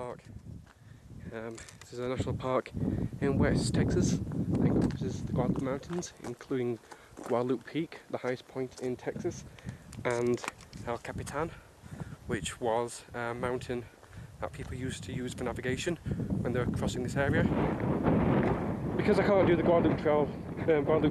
Park. This is a national park in West Texas that encompasses the Guadalupe Mountains, including Guadalupe Peak, the highest point in Texas, and El Capitan, which was a mountain that people used to use for navigation when they were crossing this area. Because I can't do the Guadalupe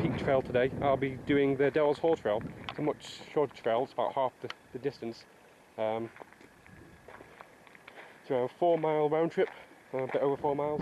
Peak Trail today, I'll be doing the Devil's Hole Trail. It's a much shorter trail, it's about half the distance. It's a 4-mile round trip, a bit over 4 miles.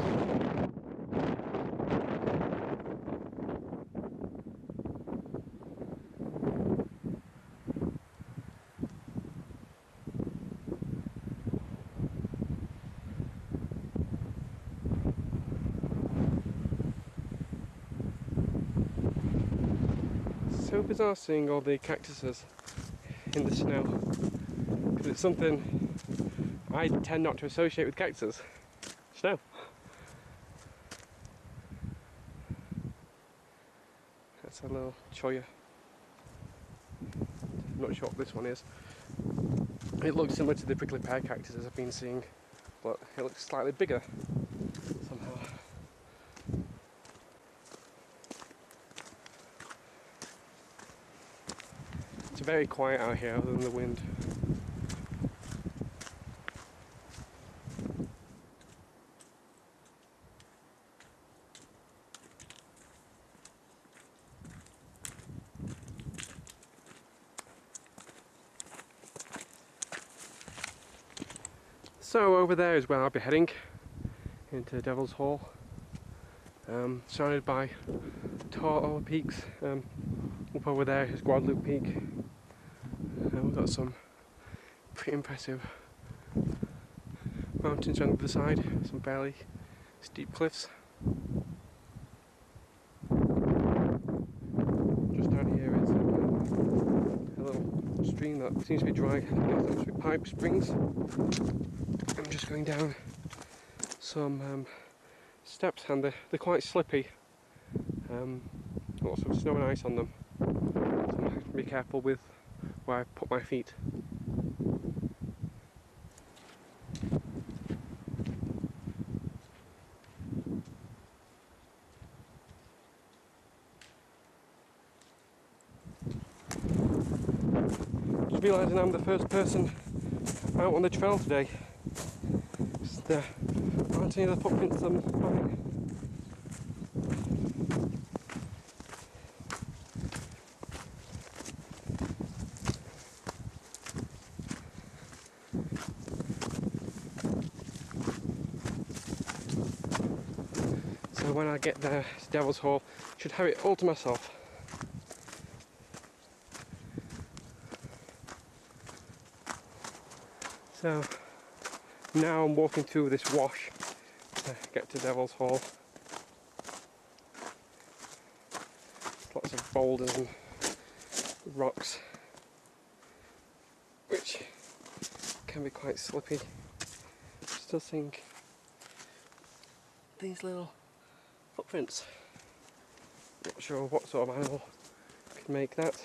So bizarre seeing all the cactuses in the snow, because it's something I tend not to associate with cactuses. Snow. That's a little cholla. I'm not sure what this one is. It looks similar to the prickly pear cactuses I've been seeing, but it looks slightly bigger somehow. It's very quiet out here other than the wind. So over there is where I'll be heading, into Devil's Hole, surrounded by tall peaks. Up over there is Guadalupe Peak. We've got some pretty impressive mountains on the other side, some fairly steep cliffs. Just down here is a little stream that seems to be dry, those are pipe springs. I'm just going down some steps, and they're quite slippy. Lots of snow and ice on them, so I have to be careful with where I put my feet. Just realising I'm the first person out on the trail today. There aren't any other footprints I'm finding. So when I get there to Devil's Hole, I should have it all to myself. So now I'm walking through this wash to get to Devil's Hole. Lots of boulders and rocks, which can be quite slippy. Still seeing these little footprints. Not sure what sort of animal could make that.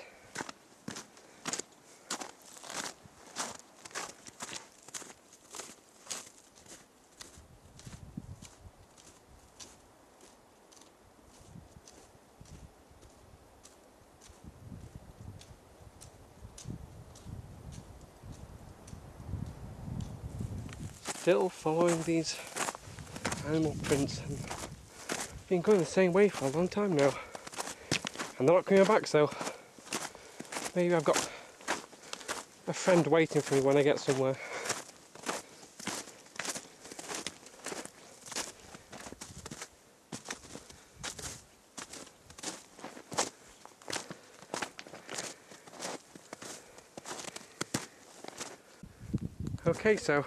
Still following these animal prints, and been going the same way for a long time now, and they're not coming back, so maybe I've got a friend waiting for me when I get somewhere. Okay, so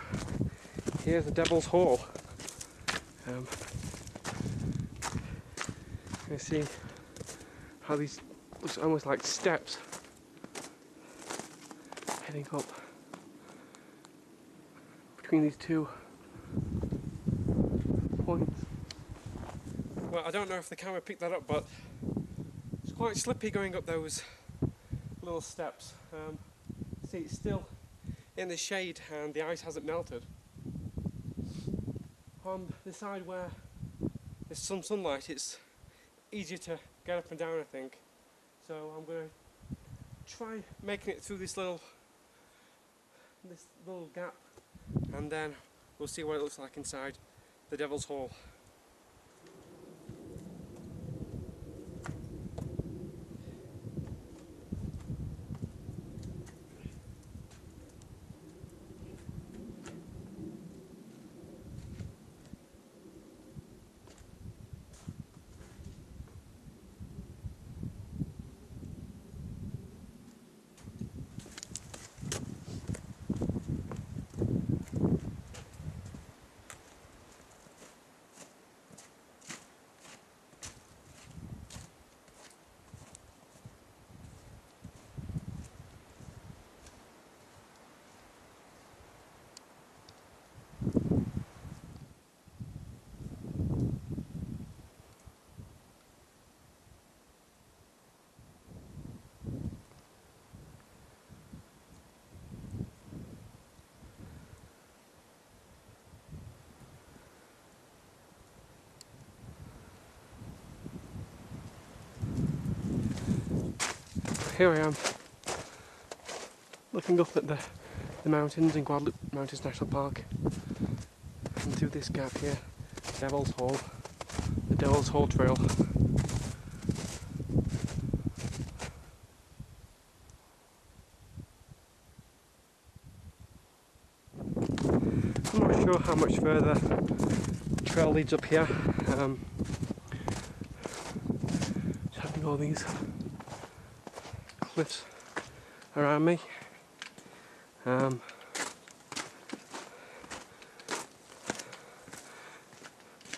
here's the Devil's Hole. You see how these looks almost like steps heading up between these two points. Well, I don't know if the camera picked that up, but it's quite slippy going up those little steps. See, it's still in the shade and the ice hasn't melted. on the side where there's some sunlight, it's easier to get up and down, I think. So I'm going to try making it through this little gap, and then we'll see what it looks like inside the Devil's Hall. Here I am, looking up at the mountains in Guadalupe Mountains National Park, and through this gap here, Devil's Hall, the Devil's Hall Trail. I'm not sure how much further the trail leads up here. Just having all these cliffs around me. I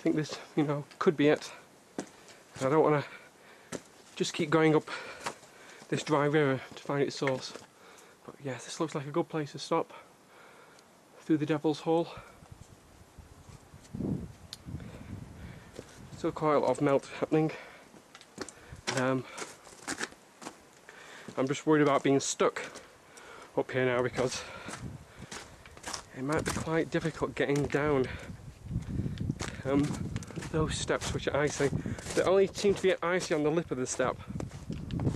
think this, could be it. I don't want to just keep going up this dry river to find its source. But yeah, this looks like a good place to stop through the Devil's Hall. Still quite a lot of melt happening. I'm just worried about being stuck up here now, because it might be quite difficult getting down those steps, which are icy. They only seem to be icy on the lip of the step,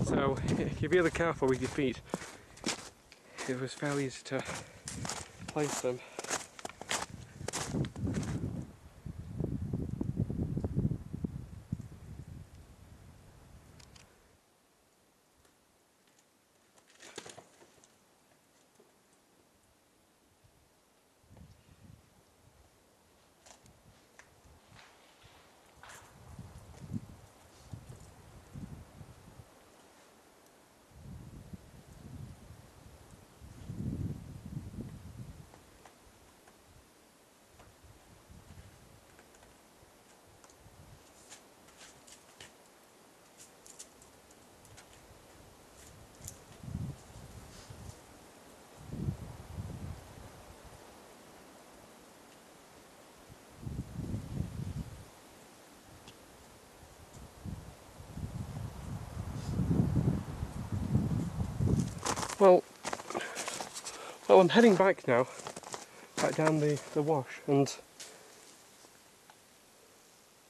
so if you're really careful with your feet, it was fairly easy to place them. Well, I'm heading back now, back down the wash, and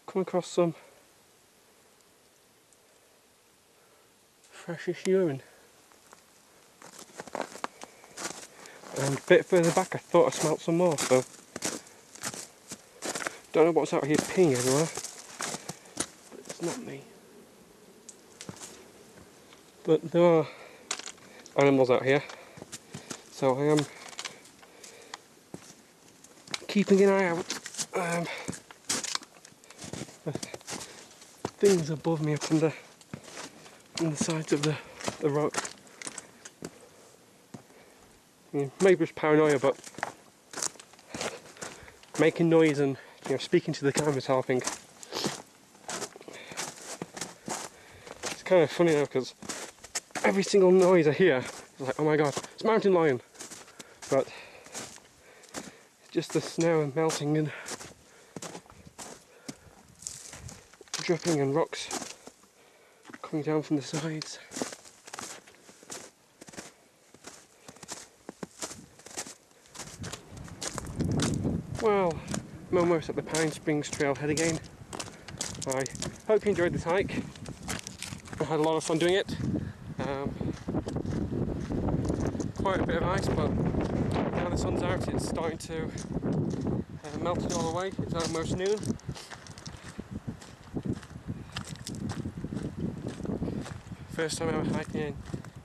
come across some freshish urine. And a bit further back I thought I smelt some more, so don't know what's out here peeing everywhere, but it's not me. But there are animals out here, so I am keeping an eye out for things above me up on the sides of the rock. I mean, maybe it's paranoia, but making noise and speaking to the camera is helping. It's kind of funny now, because every single noise I hear is like, oh my god, it's a mountain lion. But it's just the snow and melting and dripping and rocks coming down from the sides. Well, I'm almost at the Pine Springs trailhead again. I hope you enjoyed this hike. I had a lot of fun doing it. Quite a bit of ice, but now the sun's out, it's starting to melt it all away. It's almost noon. First time ever hiking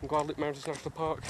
in Guadalupe Mountains National Park.